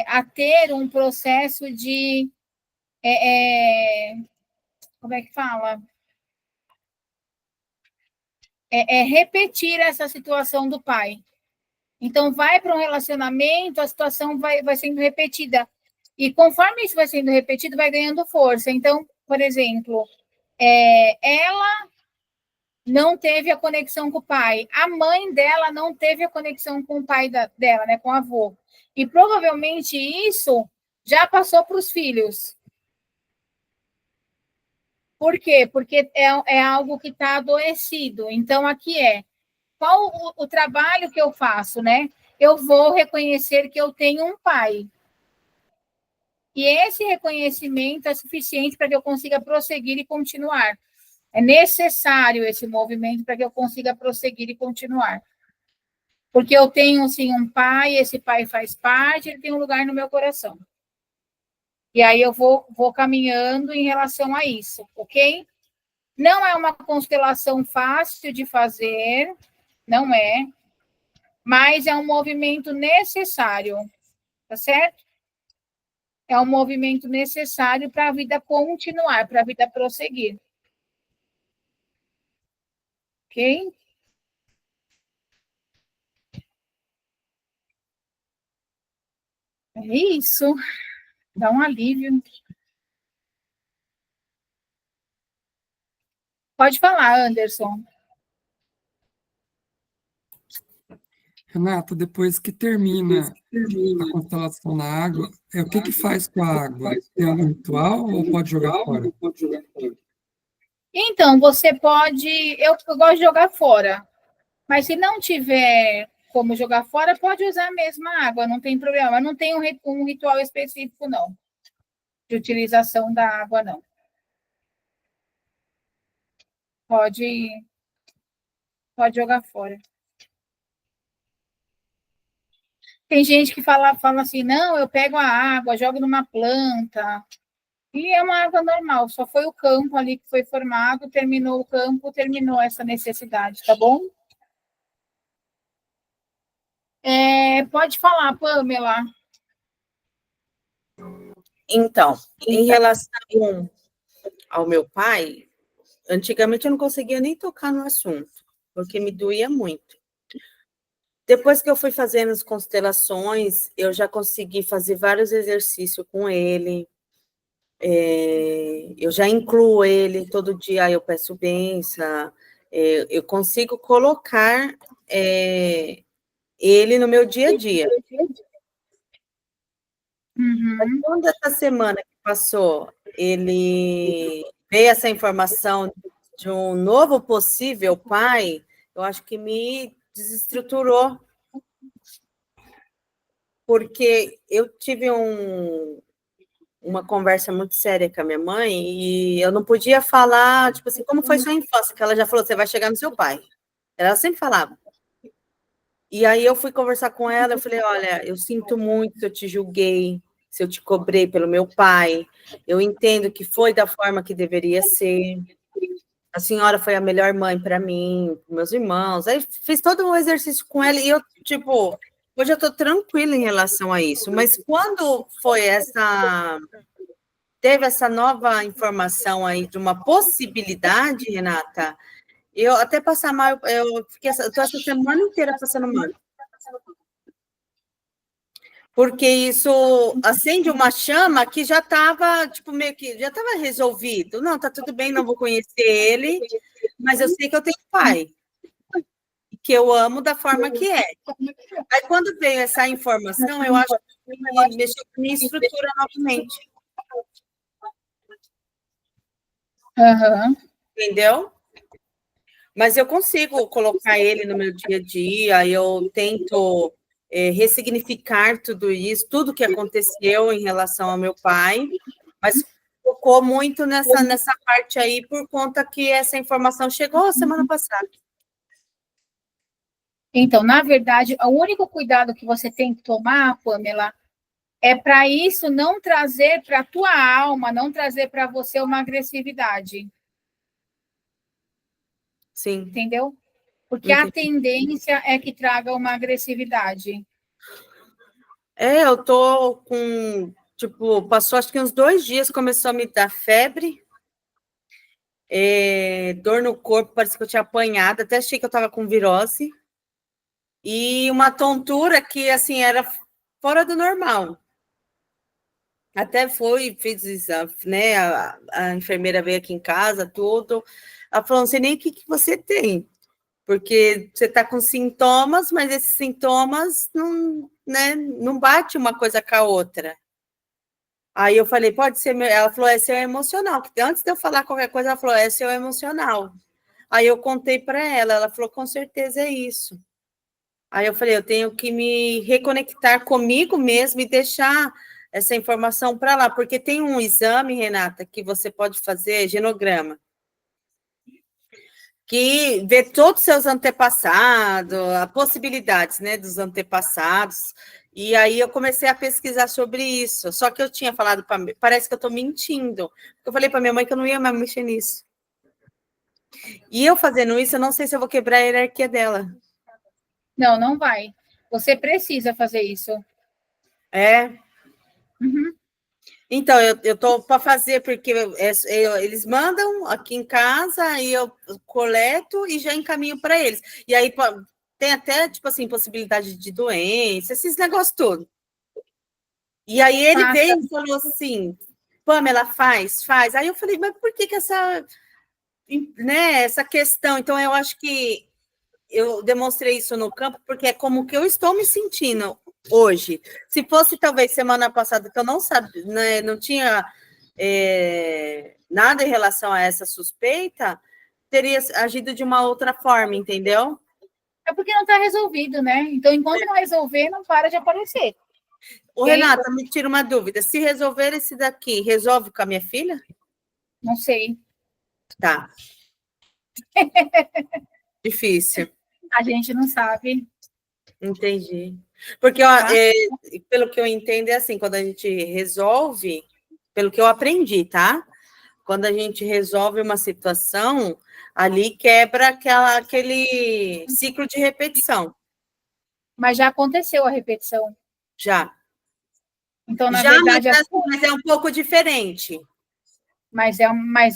a ter um processo de... como é que fala? Repetir essa situação do pai. Então, vai para um relacionamento, a situação vai sendo repetida. E conforme isso vai sendo repetido, vai ganhando força. Então, por exemplo, ela não teve a conexão com o pai. A mãe dela não teve a conexão com o pai dela, né, com o avô. E provavelmente isso já passou para os filhos. Por quê? Porque é algo que está adoecido. Então, aqui qual o trabalho que eu faço, né? Eu vou reconhecer que eu tenho um pai. E esse reconhecimento é suficiente para que eu consiga prosseguir e continuar. É necessário esse movimento para que eu consiga prosseguir e continuar. Porque eu tenho, sim, um pai, esse pai faz parte, ele tem um lugar no meu coração. E aí eu vou caminhando em relação a isso, ok? Não é uma constelação fácil de fazer, não é, mas é um movimento necessário, tá certo? É um movimento necessário para a vida continuar, para a vida prosseguir. Ok? É isso. Dá um alívio. Pode falar, Anderson. Renata, depois que termina a constelação na água, o que faz com a água? Tem algum ritual ou pode jogar fora? Então, você pode... Eu gosto de jogar fora. Mas se não tiver como jogar fora, pode usar a mesma água, não tem problema. Mas não tem um ritual específico, não. De utilização da água, não. Pode jogar fora. Tem gente que fala assim, não, eu pego a água, jogo numa planta. E é uma água normal, só foi o campo ali que foi formado, terminou o campo, terminou essa necessidade, tá bom? Pode falar, Pamela. Então, em relação ao meu pai, antigamente eu não conseguia nem tocar no assunto, porque me doía muito. Depois que eu fui fazendo as constelações, eu já consegui fazer vários exercícios com ele. Eu já incluo ele todo dia, eu peço bênção. Eu consigo colocar ele no meu dia a dia. Uhum. Quando essa semana que passou, ele veio essa informação de um novo possível pai, eu acho que me desestruturou, porque eu tive uma conversa muito séria com a minha mãe e eu não podia falar, tipo assim, como foi sua infância? Que ela já falou, você vai chegar no seu pai. Ela sempre falava. E aí eu fui conversar com ela, eu falei, olha, eu sinto muito se eu te julguei, se eu te cobrei pelo meu pai, eu entendo que foi da forma que deveria ser, a senhora foi a melhor mãe para mim, meus irmãos, aí fiz todo um exercício com ela, e eu, tipo, hoje eu estou tranquila em relação a isso, mas quando teve essa nova informação aí de uma possibilidade, Renata, eu até passar mal, eu tô essa semana inteira passando mal. Porque isso acende uma chama que já estava, tipo, meio que já estava resolvido. Não, tá tudo bem, não vou conhecer ele, mas eu sei que eu tenho pai, que eu amo da forma que é. Aí, quando veio essa informação, eu acho que mexeu com a minha estrutura novamente. Uhum. Entendeu? Mas eu consigo colocar ele no meu dia a dia, eu tento ressignificar tudo isso, tudo que aconteceu em relação ao meu pai, mas focou muito nessa parte aí, por conta que essa informação chegou semana passada. Então, na verdade, o único cuidado que você tem que tomar, Pamela, é para isso não trazer para a tua alma, não trazer para você uma agressividade. Sim. Entendeu? Porque a tendência é que traga uma agressividade. Eu tô com, tipo, passou acho que uns 2 dias, começou a me dar febre, dor no corpo, parece que eu tinha apanhado, até achei que eu estava com virose, e uma tontura que, assim, era fora do normal. Até fiz exame, né? A enfermeira veio aqui em casa, tudo. Ela falou, não sei nem o que você tem, porque você está com sintomas, mas esses sintomas não, né, não bate uma coisa com a outra. Aí eu falei, pode ser meu. Ela falou, é seu emocional. Antes de eu falar qualquer coisa, ela falou, é seu emocional. Aí eu contei para ela falou, com certeza é isso. Aí eu falei, eu tenho que me reconectar comigo mesmo e deixar essa informação para lá, porque tem um exame, Renata, que você pode fazer, genograma, que vê todos os seus antepassados, as possibilidades, né, dos antepassados, e aí eu comecei a pesquisar sobre isso, só que eu tinha falado, parece que eu estou mentindo, eu falei para minha mãe que eu não ia mais mexer nisso. E eu fazendo isso, eu não sei se eu vou quebrar a hierarquia dela. Não, não vai. Você precisa fazer isso. É? Uhum. Então, eu estou para fazer, porque eles mandam aqui em casa, aí eu coleto e já encaminho para eles. E aí tem até, tipo assim, possibilidade de doença, esses negócios todos. E aí ele veio e falou assim, Pamela, faz. Aí eu falei, mas por que essa, né, essa questão? Então, eu acho que eu demonstrei isso no campo, porque é como que eu estou me sentindo hoje. Se fosse talvez semana passada que eu não sabia, né, não tinha nada em relação a essa suspeita, teria agido de uma outra forma, entendeu? É porque não está resolvido, né? Então, enquanto não resolver, não para de aparecer. Ô, Renata, me tira uma dúvida. Se resolver esse daqui, resolve com a minha filha? Não sei. Tá. Difícil. A gente não sabe. Entendi. Porque, pelo que eu entendo, é assim, quando a gente resolve, pelo que eu aprendi, tá? Quando a gente resolve uma situação, ali quebra aquele ciclo de repetição. Mas já aconteceu a repetição. Já. Então, na verdade... Mas é um pouco diferente. Mas é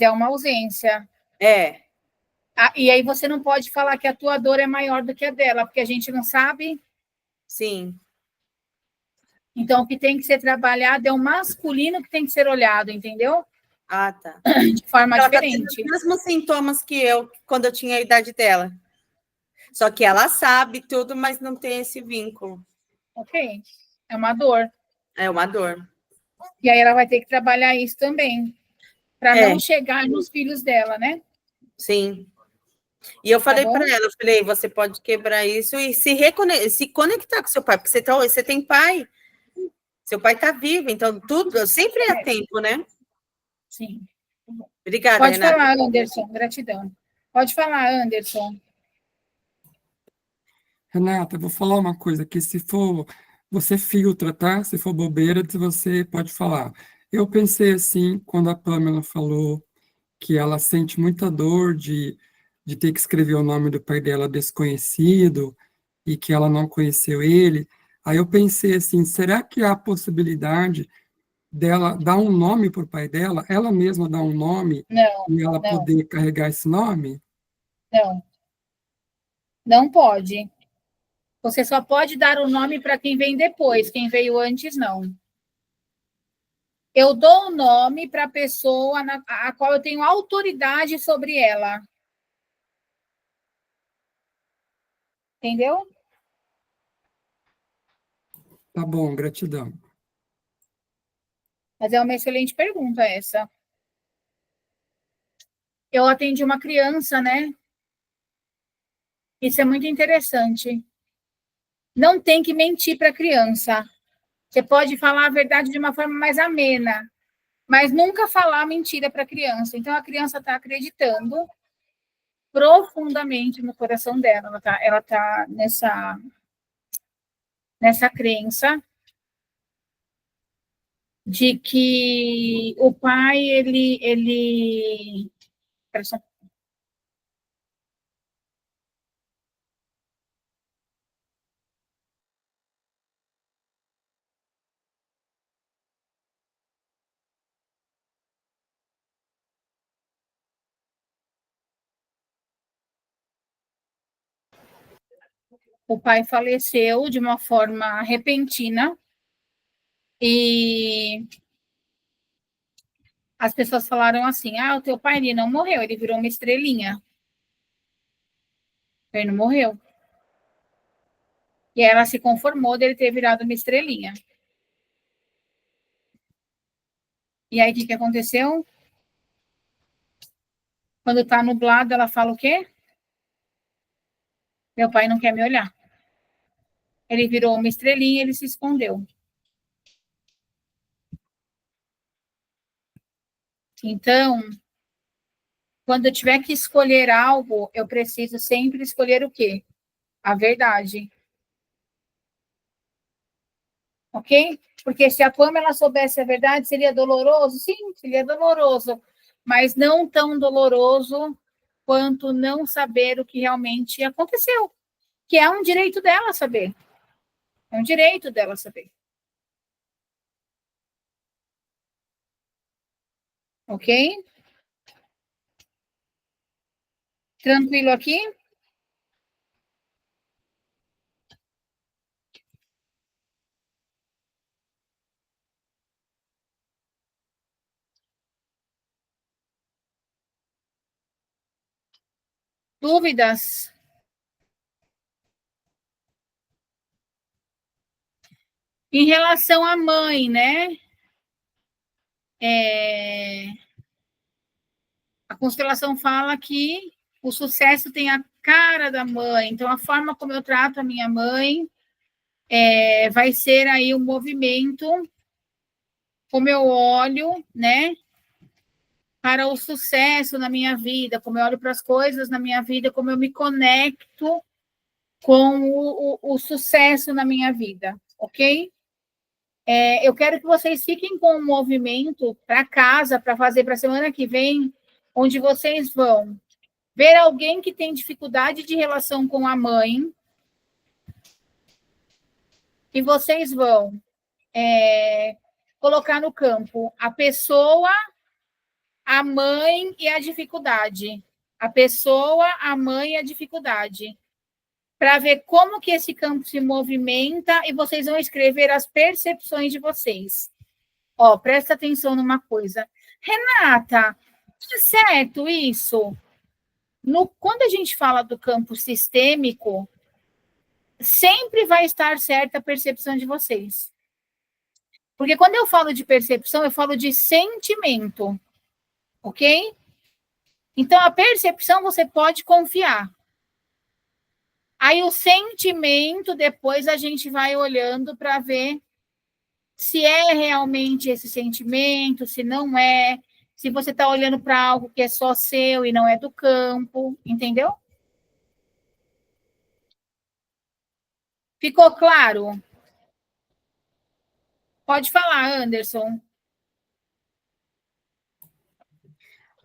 uma ausência. E aí você não pode falar que a tua dor é maior do que a dela, porque a gente não sabe. Sim. Então, o que tem que ser trabalhado é o masculino que tem que ser olhado, entendeu? Ah, tá. De forma diferente. Tá tendo os mesmos sintomas que eu, quando eu tinha a idade dela. Só que ela sabe tudo, mas não tem esse vínculo. Ok. É uma dor. É uma dor. E aí ela vai ter que trabalhar isso também, para não chegar nos filhos dela, né? Sim. E eu falei bom? para ela, eu falei, você pode quebrar isso e se conectar com seu pai, porque você tem pai, seu pai está vivo, então tudo sempre é tempo, né? Sim. Obrigada, Pode Renata. falar, Anderson, gratidão. Pode falar, Anderson. Renata, eu vou falar uma coisa que se for, você filtra, tá? Se for bobeira, você pode falar. Eu pensei assim, quando a Pamela falou que ela sente muita dor de ter que escrever o nome do pai dela desconhecido e que ela não conheceu ele. Aí eu pensei assim, será que há a possibilidade dela dar um nome para o pai dela, ela mesma dar um nome Não, e ela não, poder carregar esse nome? não. Não pode. Você só pode dar o nome para quem vem depois, quem veio antes, não. Eu dou o nome para a pessoa a qual eu tenho autoridade sobre ela. Entendeu? Tá bom, gratidão. Mas é uma excelente pergunta essa. Eu atendi uma criança, né? Isso é muito interessante. Não tem que mentir para a criança. Você pode falar a verdade de uma forma mais amena, mas nunca falar mentira para a criança. Então, a criança está acreditando profundamente no coração dela. Ela tá nessa crença de que o pai, ele... O pai faleceu de uma forma repentina e as pessoas falaram assim, o teu pai ele não morreu, ele virou uma estrelinha. Ele não morreu. E ela se conformou dele ter virado uma estrelinha. E aí, o que aconteceu? Quando tá nublado, ela fala o quê? Meu pai não quer me olhar. Ele virou uma estrelinha e ele se escondeu. Então, quando eu tiver que escolher algo, eu preciso sempre escolher o quê? A verdade. Ok? Porque se a Pamela soubesse a verdade, seria doloroso? Sim, seria doloroso. Mas não tão doloroso quanto não saber o que realmente aconteceu. Que é um direito dela saber. É um direito dela saber. Ok? Tranquilo aqui? Dúvidas? Em relação à mãe, né? A constelação fala que o sucesso tem a cara da mãe. Então, a forma como eu trato a minha mãe vai ser aí o movimento, como eu olho, né? Para o sucesso na minha vida, como eu olho para as coisas na minha vida, como eu me conecto com o sucesso na minha vida, ok? Eu quero que vocês fiquem com um movimento para casa, para fazer para a semana que vem, onde vocês vão ver alguém que tem dificuldade de relação com a mãe, e vocês vão colocar no campo a pessoa, a mãe e a dificuldade. A pessoa, a mãe e a dificuldade. Para ver como que esse campo se movimenta e vocês vão escrever as percepções de vocês. Presta atenção numa coisa. Renata, é certo isso? Quando a gente fala do campo sistêmico, sempre vai estar certa a percepção de vocês. Porque quando eu falo de percepção, eu falo de sentimento, ok? Então, a percepção você pode confiar. Aí, o sentimento, depois a gente vai olhando para ver se é realmente esse sentimento, se não é, se você está olhando para algo que é só seu e não é do campo, entendeu? Ficou claro? Pode falar, Anderson.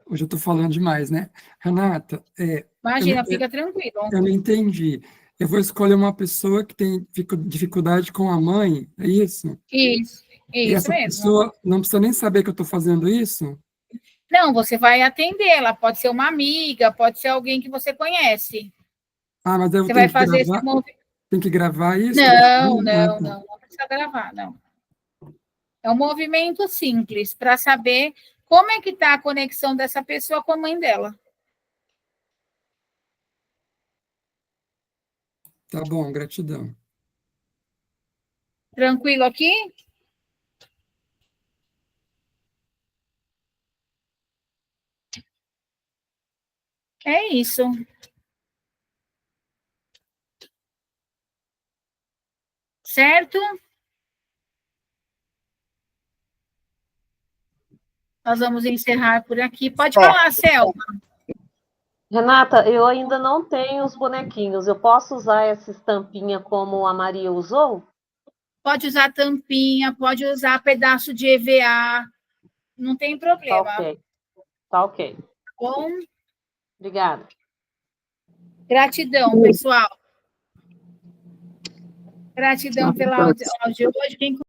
Hoje eu estou falando demais, né? Renata, Imagina, fica tranquilo. eu não entendi. Eu vou escolher uma pessoa que tem dificuldade com a mãe, é isso? Isso E essa mesmo. pessoa não precisa nem saber que eu estou fazendo isso? Não, você vai atender, ela pode ser uma amiga, pode ser alguém que você conhece. Ah, mas eu Você tenho vai que fazer esse gravar, movimento. tem que gravar isso? Não precisa gravar, não. É um movimento simples para saber como é que está a conexão dessa pessoa com a mãe dela. Tá bom, gratidão. Tranquilo aqui? É isso. Certo? Nós vamos encerrar por aqui. Pode falar, Selma. Renata, eu ainda não tenho os bonequinhos. Eu posso usar essa estampinha como a Maria usou? Pode usar tampinha, pode usar pedaço de EVA. Não tem problema. Tá ok. Tá ok. Bom, Obrigada. gratidão, pessoal. Gratidão pela audiência hoje. Quem